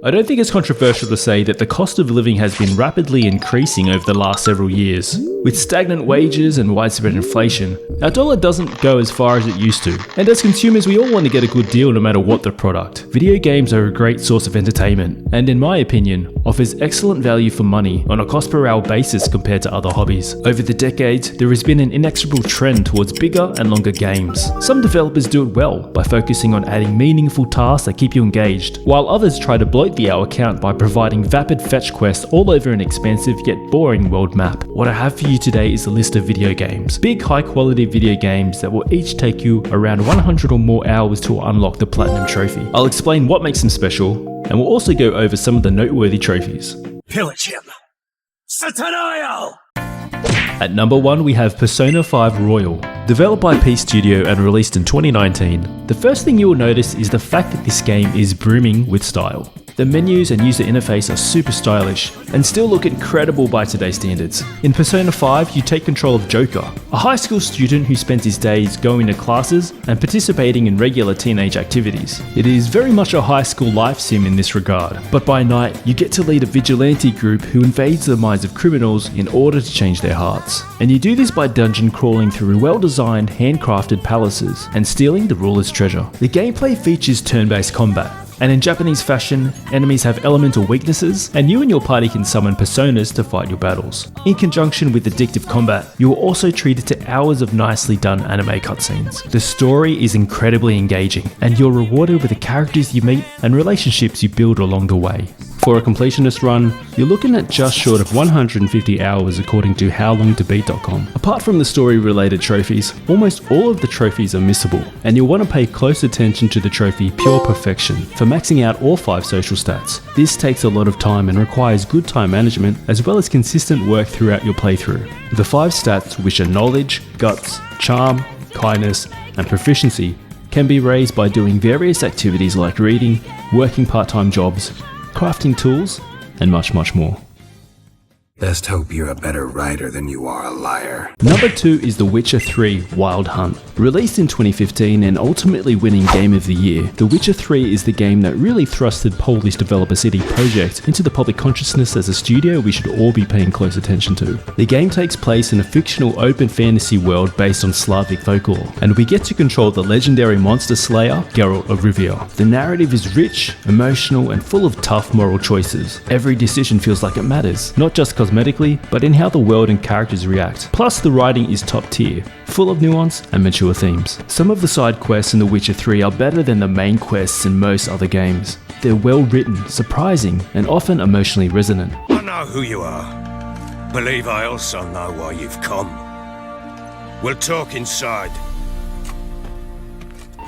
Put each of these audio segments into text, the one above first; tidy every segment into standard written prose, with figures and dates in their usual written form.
I don't think it's controversial to say that the cost of living has been rapidly increasing over the last several years. With stagnant wages and widespread inflation, our dollar doesn't go as far as it used to. And as consumers, we all want to get a good deal no matter what the product. Video games are a great source of entertainment, and in my opinion, offers excellent value for money on a cost per hour basis compared to other hobbies. Over the decades, there has been an inexorable trend towards bigger and longer games. Some developers do it well by focusing on adding meaningful tasks that keep you engaged, while others try to bloat the hour count by providing vapid fetch quests all over an expansive yet boring world map. What I have for you today is a list of video games. Big high quality video games that will each take you around 100 or more hours to unlock the Platinum Trophy. I'll explain what makes them special, and we'll also go over some of the noteworthy trophies. Pillage him! Satanael! At number 1 we have Persona 5 Royal. Developed by P Studio and released in 2019, the first thing you will notice is the fact that this game is brimming with style. The menus and user interface are super stylish and still look incredible by today's standards. In Persona 5, you take control of Joker, a high school student who spends his days going to classes and participating in regular teenage activities. It is very much a high school life sim in this regard, but by night you get to lead a vigilante group who invades the minds of criminals in order to change their hearts. And you do this by dungeon crawling through well-designed, handcrafted palaces and stealing the ruler's treasure. The gameplay features turn-based combat, and in Japanese fashion, enemies have elemental weaknesses, and you and your party can summon personas to fight your battles. In conjunction with addictive combat, you are also treated to hours of nicely done anime cutscenes. The story is incredibly engaging, and you're rewarded with the characters you meet and relationships you build along the way. For a completionist run, you're looking at just short of 150 hours according to HowLongToBeat.com. Apart from the story-related trophies, almost all of the trophies are missable, and you'll want to pay close attention to the trophy Pure Perfection for maxing out all 5 social stats. This takes a lot of time and requires good time management as well as consistent work throughout your playthrough. The 5 stats, which are Knowledge, Guts, Charm, Kindness, and Proficiency, can be raised by doing various activities like reading, working part-time jobs, crafting tools, and much more. Best hope you're a better writer than you are a liar. Number 2 is The Witcher 3 Wild Hunt. Released in 2015 and ultimately winning Game of the Year, The Witcher 3 is the game that really thrusted Polish developer CD Projekt into the public consciousness as a studio we should all be paying close attention to. The game takes place in a fictional open fantasy world based on Slavic folklore, and we get to control the legendary monster slayer, Geralt of Rivia. The narrative is rich, emotional, and full of tough moral choices. Every decision feels like it matters, not just cosmetically, but in how the world and characters react. Plus, the writing is top tier, full of nuance and mature themes. Some of the side quests in The Witcher 3 are better than the main quests in most other games. They're well written, surprising, and often emotionally resonant. I know who you are. Believe I also know why you've come. We'll talk inside.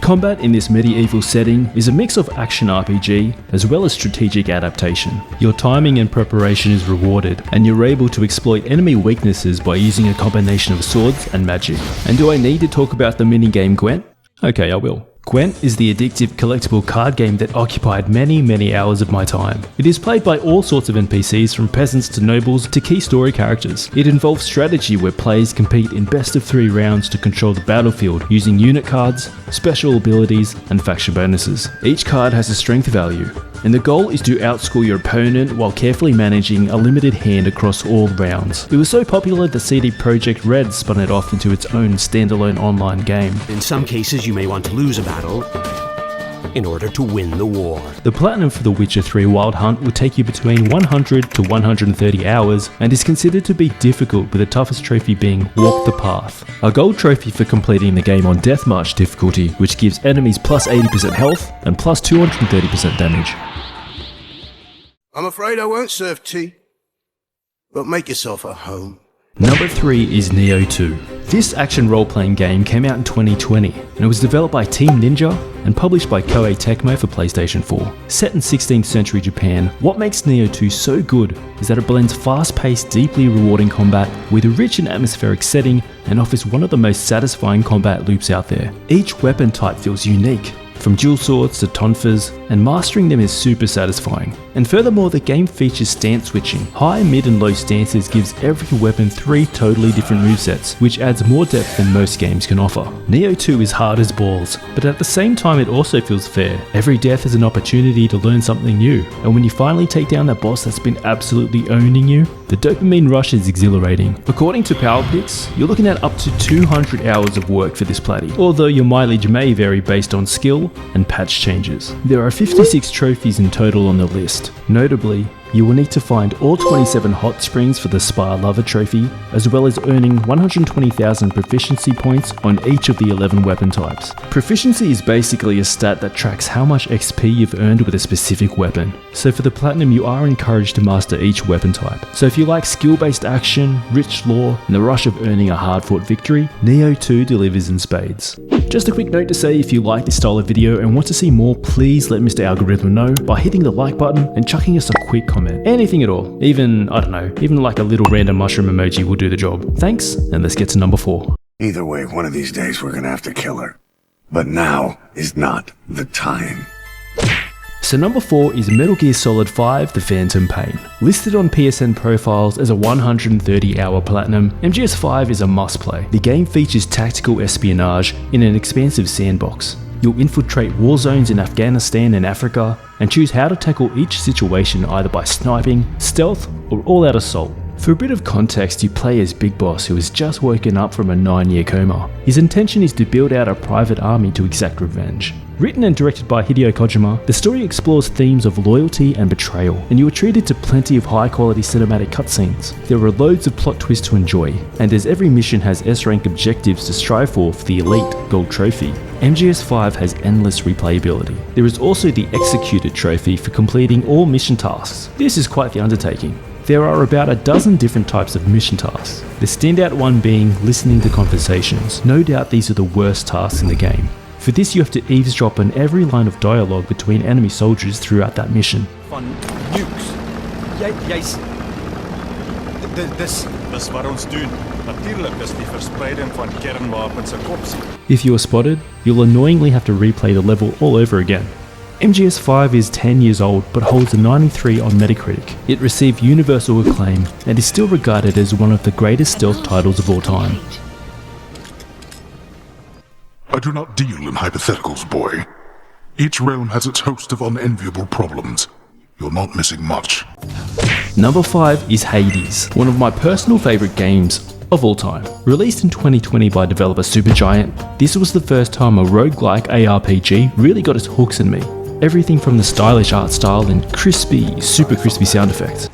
Combat in this medieval setting is a mix of action RPG as well as strategic adaptation. Your timing and preparation is rewarded, and you're able to exploit enemy weaknesses by using a combination of swords and magic. And do I need to talk about the minigame Gwent? Okay, I will. Gwent is the addictive collectible card game that occupied many hours of my time. It is played by all sorts of NPCs, from peasants to nobles to key story characters. It involves strategy where players compete in best of 3 rounds to control the battlefield using unit cards, special abilities, and faction bonuses. Each card has a strength value, and the goal is to outscore your opponent while carefully managing a limited hand across all rounds. It was so popular that CD Projekt Red spun it off into its own standalone online game. In some cases, you may want to lose a battle in order to win the war. The platinum for The Witcher 3 Wild Hunt will take you between 100 to 130 hours and is considered to be difficult, with the toughest trophy being Walk the Path, a gold trophy for completing the game on Deathmarch difficulty, which gives enemies plus 80% health and plus 230% damage. I'm afraid I won't serve tea, but make yourself at home. Number 3 is Nioh 2. This action role-playing game came out in 2020, and it was developed by Team Ninja and published by Koei Tecmo for PlayStation 4. Set in 16th century Japan, what makes Nioh 2 so good is that it blends fast-paced, deeply rewarding combat with a rich and atmospheric setting and offers one of the most satisfying combat loops out there. Each weapon type feels unique, from dual swords to tonfas, and mastering them is super satisfying. And furthermore, the game features stance switching. High, mid and low stances gives every weapon 3 totally different movesets, which adds more depth than most games can offer. Nioh 2 is hard as balls, but at the same time it also feels fair. Every death is an opportunity to learn something new, and when you finally take down that boss that's been absolutely owning you, the dopamine rush is exhilarating. According to PowerPix, you're looking at up to 200 hours of work for this platy, although your mileage may vary based on skill and patch changes. There are 56 trophies in total on the list. Notably, you will need to find all 27 hot springs for the Spire Lover trophy, as well as earning 120,000 proficiency points on each of the 11 weapon types. Proficiency is basically a stat that tracks how much XP you've earned with a specific weapon. So for the Platinum, you are encouraged to master each weapon type. So if you like skill-based action, rich lore, and the rush of earning a hard-fought victory, Nioh 2 delivers in spades. Just a quick note to say, if you like this style of video and want to see more, please let Mr. Algorithm know by hitting the like button and chucking us a quick comment. Anything at all. Even, I don't know, even like a little random mushroom emoji will do the job. Thanks, and let's get to number 4. Either way, one of these days we're gonna have to kill her. But now is not the time. So number 4 is Metal Gear Solid 5 The Phantom Pain. Listed on PSN profiles as a 130-hour platinum, MGS5 is a must-play. The game features tactical espionage in an expansive sandbox. You'll infiltrate war zones in Afghanistan and Africa, and choose how to tackle each situation either by sniping, stealth, or all-out assault. For a bit of context, you play as Big Boss, who has just woken up from a 9-year coma. His intention is to build out a private army to exact revenge. Written and directed by Hideo Kojima, the story explores themes of loyalty and betrayal, and you are treated to plenty of high-quality cinematic cutscenes. There are loads of plot twists to enjoy, and as every mission has S-rank objectives to strive for the Elite Gold Trophy, MGS5 has endless replayability. There is also the Executed Trophy for completing all mission tasks. This is quite the undertaking. There are about a dozen different types of mission tasks, the standout one being listening to conversations. No doubt these are the worst tasks in the game. For this, you have to eavesdrop on every line of dialogue between enemy soldiers throughout that mission. Van nukes. Jy's... Dis wat ons doen. Natuurlijk is die verspreiding van kernwapens 'n kopsie. If you are spotted, you'll annoyingly have to replay the level all over again. MGS5 is 10 years old but holds a 93 on Metacritic. It received universal acclaim and is still regarded as one of the greatest stealth titles of all time. I do not deal in hypotheticals, boy. Each realm has its host of unenviable problems. You're not missing much. Number 5 is Hades, one of my personal favourite games of all time. Released in 2020 by developer Supergiant, this was the first time a roguelike ARPG really got its hooks in me. Everything from the stylish art style and super crispy sound effects.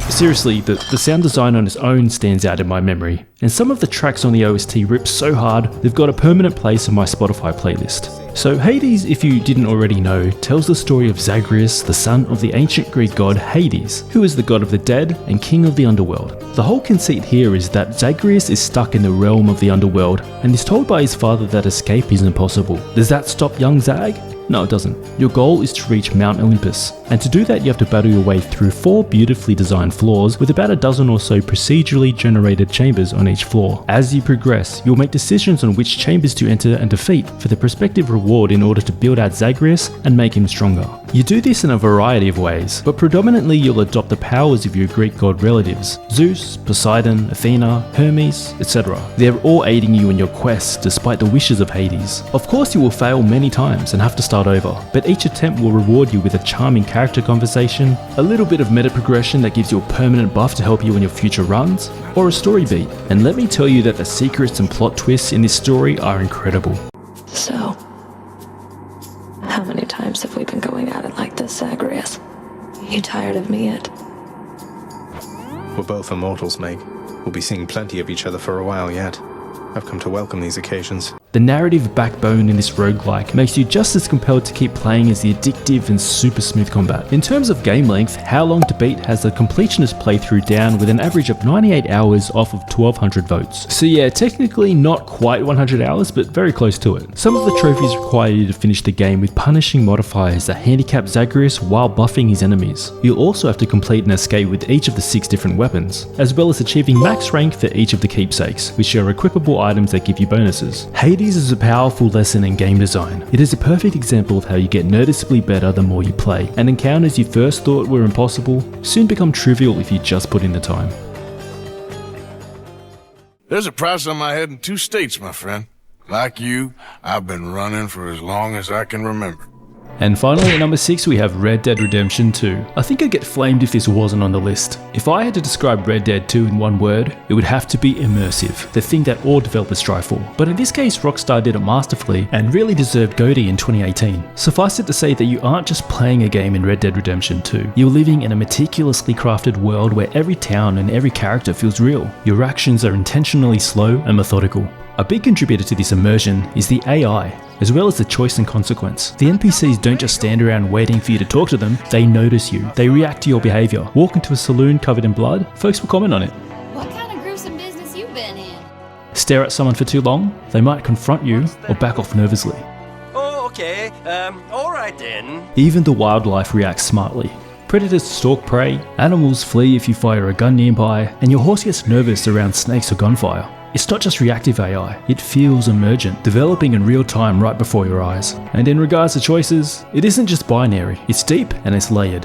Seriously, the sound design on its own stands out in my memory, and some of the tracks on the OST rip so hard they've got a permanent place in my Spotify playlist. So Hades, if you didn't already know, tells the story of Zagreus, the son of the ancient Greek god Hades, who is the god of the dead and king of the underworld. The whole conceit here is that Zagreus is stuck in the realm of the underworld and is told by his father that escape is impossible. Does that stop young Zag? No, it doesn't. Your goal is to reach Mount Olympus, and to do that you have to battle your way through 4 beautifully designed floors with about a dozen or so procedurally generated chambers on each floor. As you progress, you'll make decisions on which chambers to enter and defeat for the prospective reward in order to build out Zagreus and make him stronger. You do this in a variety of ways, but predominantly you'll adopt the powers of your Greek god relatives, Zeus, Poseidon, Athena, Hermes, etc. They're all aiding you in your quest despite the wishes of Hades. Of course you will fail many times and have to start over, but each attempt will reward you with a charming character conversation, a little bit of meta progression that gives you a permanent buff to help you in your future runs, or a story beat. And let me tell you that the secrets and plot twists in this story are incredible. So, how many times have we been going at it like this, Zagreus? You tired of me yet? We're both immortals, Meg. We'll be seeing plenty of each other for a while yet. I've come to welcome these occasions. The narrative backbone in this roguelike makes you just as compelled to keep playing as the addictive and super smooth combat. In terms of game length, How Long to Beat has the completionist playthrough down with an average of 98 hours off of 1200 votes. So yeah, technically not quite 100 hours, but very close to it. Some of the trophies require you to finish the game with punishing modifiers that handicap Zagreus while buffing his enemies. You'll also have to complete an escape with each of the 6 different weapons, as well as achieving max rank for each of the keepsakes, which are equipable items that give you bonuses. Hades is a powerful lesson in game design. It is a perfect example of how you get noticeably better the more you play, and encounters you first thought were impossible soon become trivial if you just put in the time. There's a price on my head in 2 states, my friend. Like you, I've been running for as long as I can remember. And finally at number 6 we have Red Dead Redemption 2. I think I'd get flamed if this wasn't on the list. If I had to describe Red Dead 2 in one word, it would have to be immersive, the thing that all developers strive for. But in this case Rockstar did it masterfully and really deserved GOTY in 2018. Suffice it to say that you aren't just playing a game in Red Dead Redemption 2, you're living in a meticulously crafted world where every town and every character feels real. Your actions are intentionally slow and methodical. A big contributor to this immersion is the AI, as well as the choice and consequence. The NPCs don't just stand around waiting for you to talk to them, they notice you, they react to your behaviour. Walk into a saloon covered in blood, folks will comment on it. What kind of gruesome business you been in? Stare at someone for too long, they might confront you or back off nervously. Oh, okay, alright then. Even the wildlife reacts smartly. Predators stalk prey, animals flee if you fire a gun nearby, and your horse gets nervous around snakes or gunfire. It's not just reactive AI, it feels emergent, developing in real time right before your eyes. And in regards to choices, it isn't just binary, it's deep and it's layered.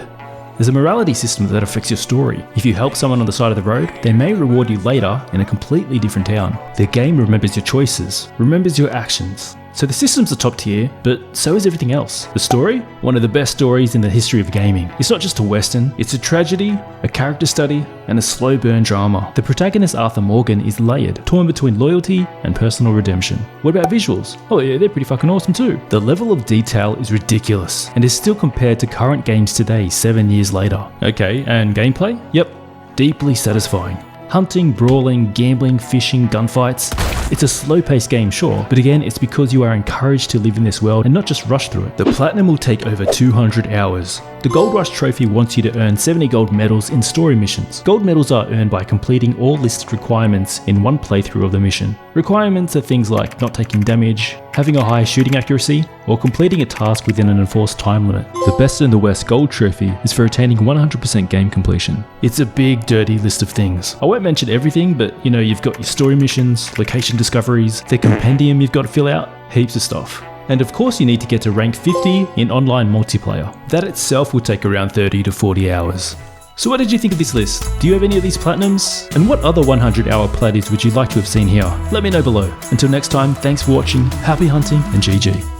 There's a morality system that affects your story. If you help someone on the side of the road, they may reward you later in a completely different town. The game remembers your choices, remembers your actions. So the systems are top tier, but so is everything else. The story? One of the best stories in the history of gaming. It's not just a western, it's a tragedy, a character study, and a slow burn drama. The protagonist Arthur Morgan is layered, torn between loyalty and personal redemption. What about visuals? Oh yeah, they're pretty fucking awesome too. The level of detail is ridiculous, and is still compared to current games today 7 years later. Okay, and gameplay? Yep, deeply satisfying. Hunting, brawling, gambling, fishing, gunfights. It's a slow-paced game, sure, but again, it's because you are encouraged to live in this world and not just rush through it. The Platinum will take over 200 hours. The Gold Rush trophy wants you to earn 70 gold medals in story missions. Gold medals are earned by completing all listed requirements in one playthrough of the mission. Requirements are things like not taking damage, having a high shooting accuracy, or completing a task within an enforced time limit. The Best in the West Gold trophy is for attaining 100% game completion. It's a big dirty list of things. I won't mention everything, but you know, you've got your story missions, location discoveries, the compendium you've got to fill out, heaps of stuff. And of course you need to get to rank 50 in online multiplayer. That itself will take around 30 to 40 hours. So what did you think of this list? Do you have any of these platinums? And what other 100-hour platies would you like to have seen here? Let me know below. Until next time, thanks for watching, happy hunting, and GG.